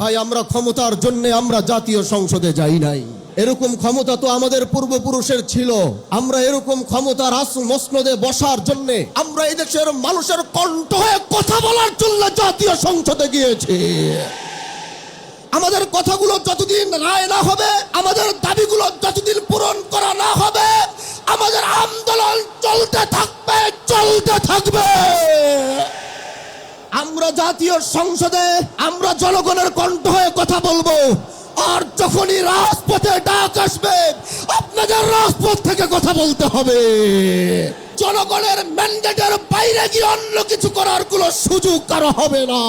ভাই আমরা ক্ষমতার জন্য আমরা জাতীয় সংসদে যাই নাই। এরকম ক্ষমতা তো আমাদের পূর্বপুরুষের ছিল। আমরা এরকম ক্ষমতার মসনদে বসার জন্য আমরা এই দেশের মানুষের কণ্ঠ হয়ে কথা বলার জন্য জাতীয় সংসদে গিয়েছি। আমাদের কথাগুলো যতদিন রায় না হবে, আমাদের দাবিগুলো যতদিন পূরণ করা না হবে, আমাদের আন্দোলন চলতে থাকবে, চলতে থাকবে। আমরা জাতীয় সংসদে আমরা জনগণের কণ্ঠ হয়ে কথা বলবো। আর যখনই রাজপথে ডাক আসবে, আপনাদের রাজপথ থেকে কথা বলতে হবে। জনগণের ম্যান্ডেটের বাইরে গিয়ে অন্য কিছু করার কোনো সুযোগ কারো হবে না।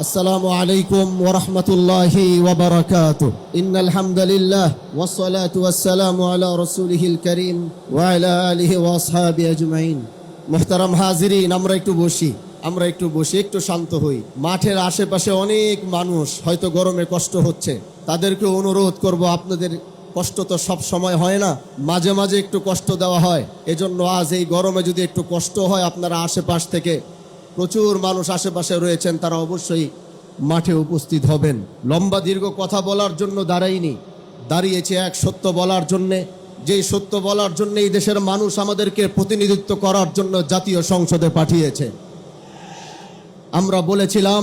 আসসালামু আলাইকুম ওয়া রাহমাতুল্লাহি ওয়া বারাকাতুহু। ইন্নাল হামদালিল্লাহ ওয়াস সালাতু ওয়াস সালামু আলা রাসূলিহিল কারীম ওয়া আলা আলিহি ওয়া আসহাবিহি আজমাইন। মুহতারাম হাজিরিন, আমরা একটু বসি, একটু শান্ত হই। মাঠের আশেপাশে অনেক মানুষ হয়তো গরমে কষ্ট হচ্ছে, তাদেরকে অনুরোধ করব, আপনাদের কষ্ট তো সব সময় হয় না, মাঝে মাঝে একটু কষ্ট দেওয়া হয়। এজন্য আজ এই গরমে যদি একটু কষ্ট হয়, আপনারা আশেপাশ থেকে প্রচুর মানুষ আশেপাশে রয়েছেন, তারা অবশ্যই মাঠে উপস্থিত হবেন। লম্বা দীর্ঘ কথা বলার জন্য দাঁড়াইনি, দাঁড়িয়েছে এক সত্য বলার জন্যে। যেই সত্য বলার জন্য এই দেশের মানুষ আমাদেরকে প্রতিনিধিত্ব করার জন্য জাতীয় সংসদে পাঠিয়েছে। আমরা বলেছিলাম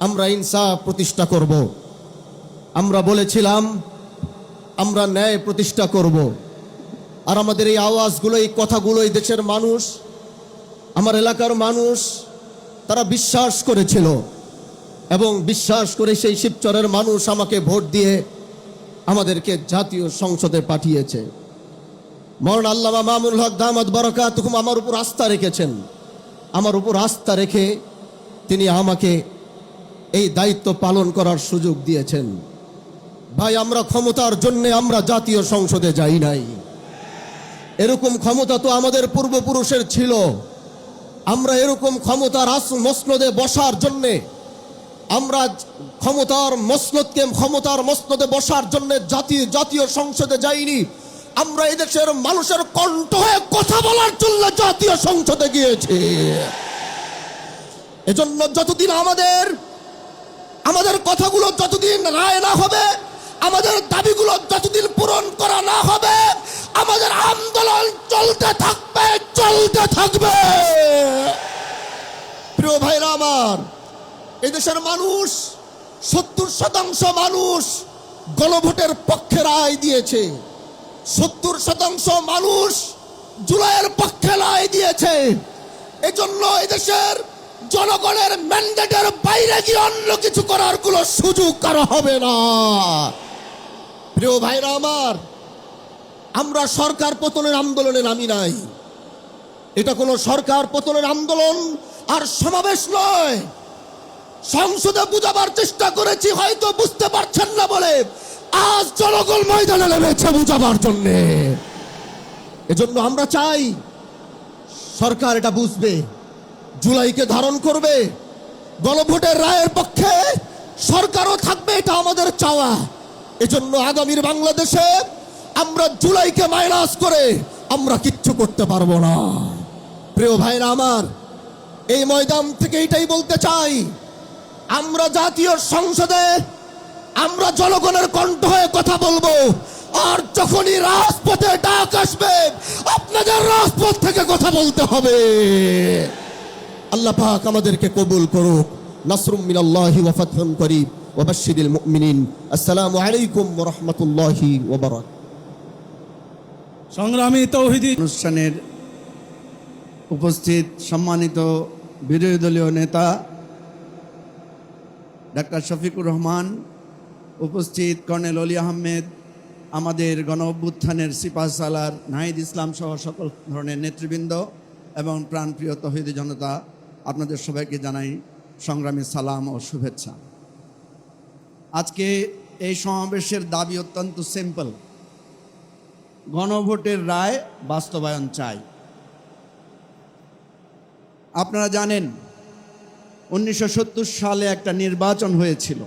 আমরা ইনসাফ প্রতিষ্ঠা করব, আমরা বলেছিলাম আমরা ন্যায় প্রতিষ্ঠা করব। আর আমাদের এই আওয়াজগুলো, এই কথাগুলো এই দেশের মানুষ, আমার এলাকার মানুষ, তারা বিশ্বাস করেছিল এবং বিশ্বাস করে সেই শিবচরের মানুষ আমাকে ভোট দিয়ে আমাদেরকে জাতীয় সংসদে পাঠিয়েছে। মওলানা আল্লামা মামুনুল হক দামাত বারাকাতুহুম আমার উপর আস্থা রেখেছেন। আমার উপর আস্থা রেখে তিনি আমাকে এই দায়িত্ব পালন করার সুযোগ দিয়েছেন। ভাই আমরা ক্ষমতার জন্য আমরা জাতীয় সংসদে যাই নাই। এরকম ক্ষমতা তো আমাদের পূর্বপুরুষের ছিল। আমরা এরকম ক্ষমতার মসনদে বসার জন্যে আমরা ক্ষমতার মসনদে বসার জন্য জাতীয় সংসদে যাইনি। আমরা এদেশের মানুষের কণ্ঠ হয়ে কথা বলার জন্য জাতীয় সংসদে গিয়েছি। এজন্য যতদিন আমাদের কথাগুলো যতদিন রায় না হবে, আমাদের দাবিগুলো যতদিন পূরণ করা না হবে, আমাদের আন্দোলন চলতে থাকবে, চলতে থাকবে। প্রিয় ভাইরা আমার, এদেশের মানুষ 70% মানুষ গণভোটের পক্ষে রায় দিয়েছে। 70% মানুষ জুলাইয়ের পক্ষে রায় দিয়েছে। এজন্য এদেশের জনগণের ম্যান্ডেটের বাইরে গিয়ে অন্য কিছু করার কোনো সুযোগ কারো হবে না। প্রিয় ভাইরা আমার, আমরা সরকার পতনের আন্দোলনে নামি নাই। এটা কোনো সরকার পতনের আন্দোলন আর সমাবেশ নয়। সংসদে বুঝাবার চেষ্টা করেছি, হয়তো বুঝতে পারছেন না বলে আজ জনগণ ময়দানে নেমেছে বুঝাবার জন্য। এজন্য আমরা চাই সরকার এটা বুঝবে, জুলাইকে ধারণ করবে, গণভোটের রায়ের পক্ষে সরকারও থাকবে, এটা আমাদের চাওয়া। এজন্য আগামীর বাংলাদেশে আমরা জুলাইকে মাইনাস করে আমরা কিচ্ছু করতে পারবো না। প্রিয় ভাইরা আমার, এই ময়দান থেকে এটাই বলতে চাই, আমরা জাতীয় সংসদে আমরা জনগণের কণ্ঠ হয়ে কথা বলবো। আর যখনই রাজপথে ডাক আসবে, আপনাদের রাজপথ থেকে কথা বলতে হবে। আল্লাহ পাক আমাদেরকে কবুল করুক। নাসরুম মিনাল্লাহি ওয়া ফাতহুন করিব ওয়া বাশশিরিল মুমিনিন। আসসালামু আলাইকুম ওয়া রাহমাতুল্লাহি ওয়া বারাকাতুহু। সংগ্রামী তৌহিদি অনুষ্ঠানের উপস্থিত সম্মানিত বিরোধী দলীয় নেতা ডাক্তার শফিকুর রহমান, উপস্থিত কর্নেল অলি আহমেদ, আমাদের গণ অভ্যুত্থানের সিপাহসালার নাহিদ ইসলাম সহ সকল ধরনের নেতৃবৃন্দ এবং প্রাণপ্রিয় তৌহিদি জনতা, আপনাদের সবাইকে জানাই সংগ্রামী সালাম ও শুভেচ্ছা। আজকে এই সমাবেশের দাবি অত্যন্ত সিম্পল, গণভোটের রায় বাস্তবায়ন চাই। আপনারা জানেন 1970 সালে একটা নির্বাচন হয়েছিল,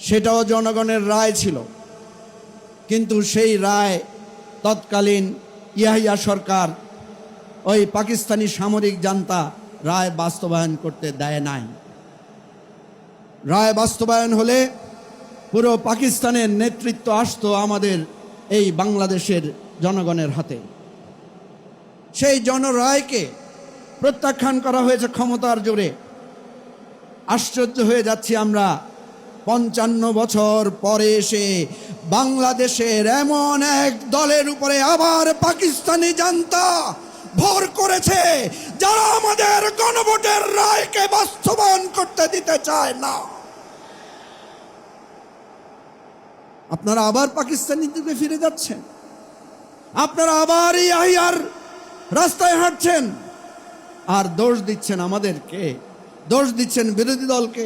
সেটাও জনগণের রায় ছিল, কিন্তু সেই রায় তৎকালীন ইয়াহিয়া সরকার, ওই পাকিস্তানি সামরিক জান্তা রায় বাস্তবায়ন করতে দেয় নাই। রায় বাস্তবায়ন হলে পুরো পাকিস্তানের নেতৃত্ব আসতো আমাদের এই বাংলাদেশের জনগণের হাতে। সেই জনরায়কে প্রত্যাখ্যান করা হয়েছে ক্ষমতার জোরে। আশ্চর্য হয়ে যাচ্ছি আমরা, 55 বছর পরে এসে বাংলাদেশের এমন এক দলের উপরে আবার পাকিস্তানি জান্তা ভর করেছে যারা আমাদের গণভোটের রায়কে বাস্তবায়ন করতে দিতে চায় না। আপনারা আবার পাকিস্তানি দিকে ফিরে যাচ্ছেন, আপনারা আবার এই আহিয়ার রাস্তায় হাঁটছেন, আর দোষ দিচ্ছেন আমাদেরকে, দোষ দিচ্ছেন বিরোধী দলকে।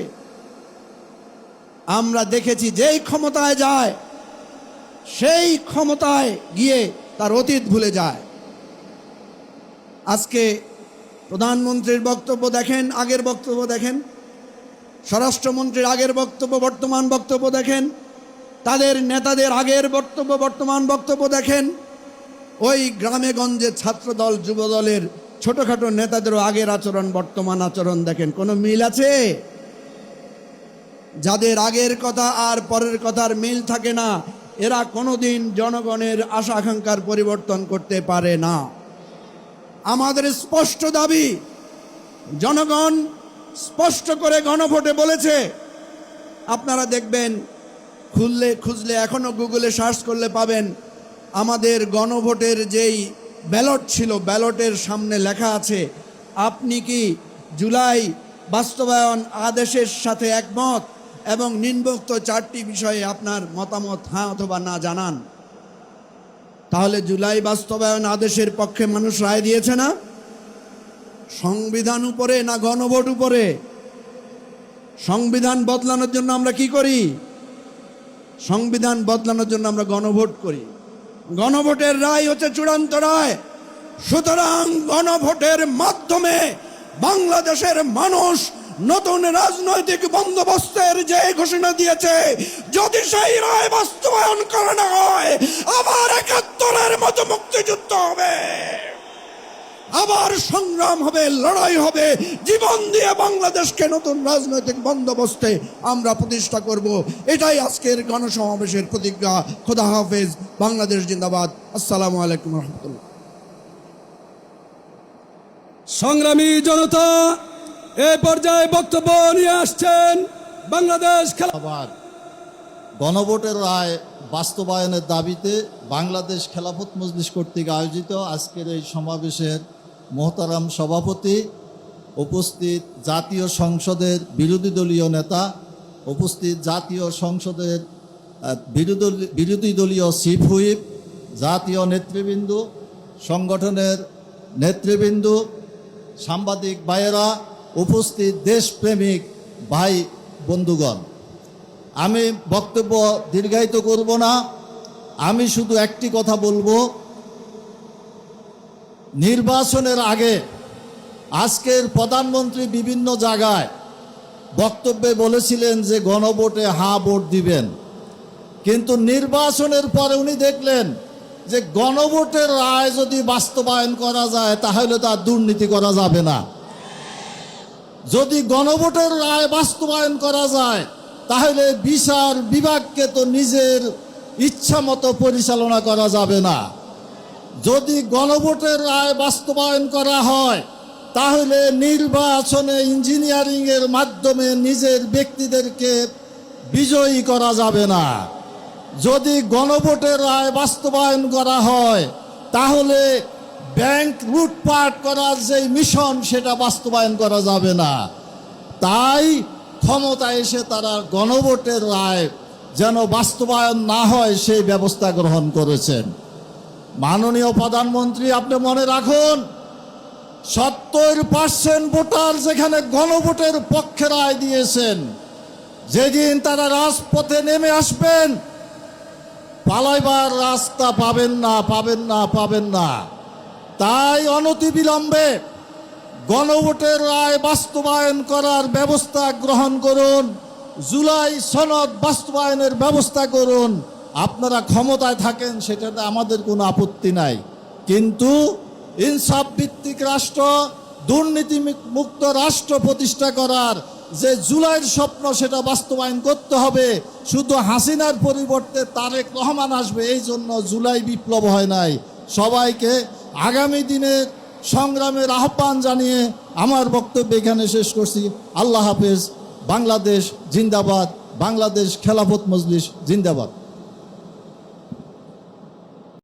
আমরা দেখেছি যেই ক্ষমতায় যায় সেই ক্ষমতায় গিয়ে তার অতীত ভুলে যায়। আজকে প্রধানমন্ত্রীর বক্তব্য দেখেন, আগের বক্তব্য দেখেন, স্বরাষ্ট্রমন্ত্রীর আগের বক্তব্য, বর্তমান বক্তব্য দেখেন, তাদের নেতাদের আগের বক্তব্য, বর্তমান বক্তব্য দেখেন। ওই গ্রামে গঞ্জে ছাত্রদল যুবদলের ছোটখাটো নেতাদেরও আগের আচরণ বর্তমান আচরণ দেখেন, কোনো মিল আছে? যাদের আগের কথা আর পরের কথার মিল থাকে না, এরা কোনোদিন জনগণের আশা আকাঙ্ক্ষার পরিবর্তন করতে পারে না। আমাদের স্পষ্ট দাবি, জনগণ স্পষ্ট করে গণভোটে বলেছে, আপনারা দেখবেন, খুঁজলে এখনো গুগলে সার্চ করলে পাবেন, আমাদের গণভোটের যেই ব্যালট ছিল, ব্যালটের সামনে লেখা আছে আপনি কি জুলাই বাস্তবায়ন আদেশের সাথে একমত, এবং নিম্নোক্ত 4টি বিষয়ে আপনার মতামত হ্যাঁ অথবা না জানান। তাহলে জুলাই বাস্তবায়ন আদেশের পক্ষে মানুষ রায় দিয়েছে না? সংবিধান উপরে না গণভোট উপরে? সংবিধান বদলানোর জন্য আমরা কি করি? সংবিধান বদলানোর জন্য আমরা গণভোট করি। গণভোটের রায় হচ্ছে চূড়ান্ত রায়। সুতরাং গণভোটের মাধ্যমে বাংলাদেশের মানুষ নতুন রাজনৈতিক বন্দোবস্তের যে ঘোষণা দিয়েছে, যদি সেই রায় বাস্তবায়ন করা না হয়, আবার 71-এর মতো মুক্তিযুদ্ধ হবে, আবার সংগ্রাম হবে, লড়াই হবে, জীবন দিয়ে বাংলাদেশকে নতুন রাজনৈতিক বন্দোবস্তে আমরা প্রতিষ্ঠা করব। এটাই আজকের গণসমাবেশের প্রতিজ্ঞা। খোদা হাফেজ, বাংলাদেশ জিন্দাবাদ। আসসালামু আলাইকুম রহমতুল্লাহ। সংগ্রামী জনতা, এই পর্যায়ে বক্তব্য নিয়ে আসছেন বাংলাদেশ আবার গণভোটের রায় বাস্তবায়নের দাবিতে বাংলাদেশ খেলাফত মজলিস কর্তৃক আয়োজিত আজকের এই সমাবেশের মোহতারাম সভাপতি, উপস্থিত জাতীয় সংসদের বিরোধী দলীয় নেতা, উপস্থিত জাতীয় সংসদের বিরোধী দলীয় চিফ হুইপ, জাতীয় নেতৃবৃন্দ, সংগঠনের নেতৃবৃন্দ, সাংবাদিক ভাইয়েরা, উপস্থিত দেশপ্রেমিক ভাই বন্ধুগণ, আমি বক্তব্য দীর্ঘায়িত করব না। আমি শুধু একটি কথা বলবো, নির্বাচনের আগে আজকের প্রধানমন্ত্রী বিভিন্ন জায়গায় বক্তব্যে বলেছিলেন যে গণভোটে হ্যাঁ ভোট দিবেন, কিন্তু নির্বাচনের পরে উনি দেখলেন যে গণভোটের রায় যদি বাস্তবায়ন করা যায় তাহলে তার দুর্নীতি করা যাবে না। যদি গণভোটের রায় বাস্তবায়ন করা যায় তাহলে বিচার বিভাগকে তো নিজের ইচ্ছা মতো পরিচালনা করা যাবে না। যদি গণভোটের রায় বাস্তবায়ন করা হয় তাহলে নির্বাচনে ইঞ্জিনিয়ারিংয়ের মাধ্যমে নিজের ব্যক্তিদেরকে বিজয়ী করা যাবে না। যদি গণভোটের রায় বাস্তবায়ন করা হয় তাহলে ব্যাংক লুটপাট করার যে মিশন সেটা বাস্তবায়ন করা যাবে না। তাই ক্ষমতায় এসে তারা গণভোটের রায় যেন বাস্তবায়ন না হয় সেই ব্যবস্থা গ্রহণ করেছেন। মাননীয় প্রধানমন্ত্রী, আপনি মনে রাখুন, 70% ভোটার যেখানে গণভোটের পক্ষে রায় দিয়েছেন, যেদিন তারা রাজপথে নেমে আসবেন পালাইবার রাস্তা পাবেন না, পাবেন না, পাবেন না। তাই অনতিবিলম্বে গণভোটের রায় বাস্তবায়ন করার ব্যবস্থা গ্রহণ করুন, জুলাই সনদ বাস্তবায়নের ব্যবস্থা করুন। আপনারা ক্ষমতায় থাকেন সেটাতে আমাদের কোনো আপত্তি নাই, কিন্তু ইনসাফ ভিত্তিক রাষ্ট্র, দুর্নীতি মুক্ত রাষ্ট্র প্রতিষ্ঠা করার যে জুলাইয়ের স্বপ্ন সেটা বাস্তবায়ন করতে হবে। শুধু হাসিনার পরিবর্তে তারেক রহমান আসবে, এই জন্য জুলাই বিপ্লব হয় নাই। সবাইকে আগামী দিনে সংগ্রামের আহ্বান জানিয়ে আমার বক্তব্য এখানে শেষ করছি। আল্লাহ হাফেজ। বাংলাদেশ জিন্দাবাদ। বাংলাদেশ খেলাফত মজলিস জিন্দাবাদ।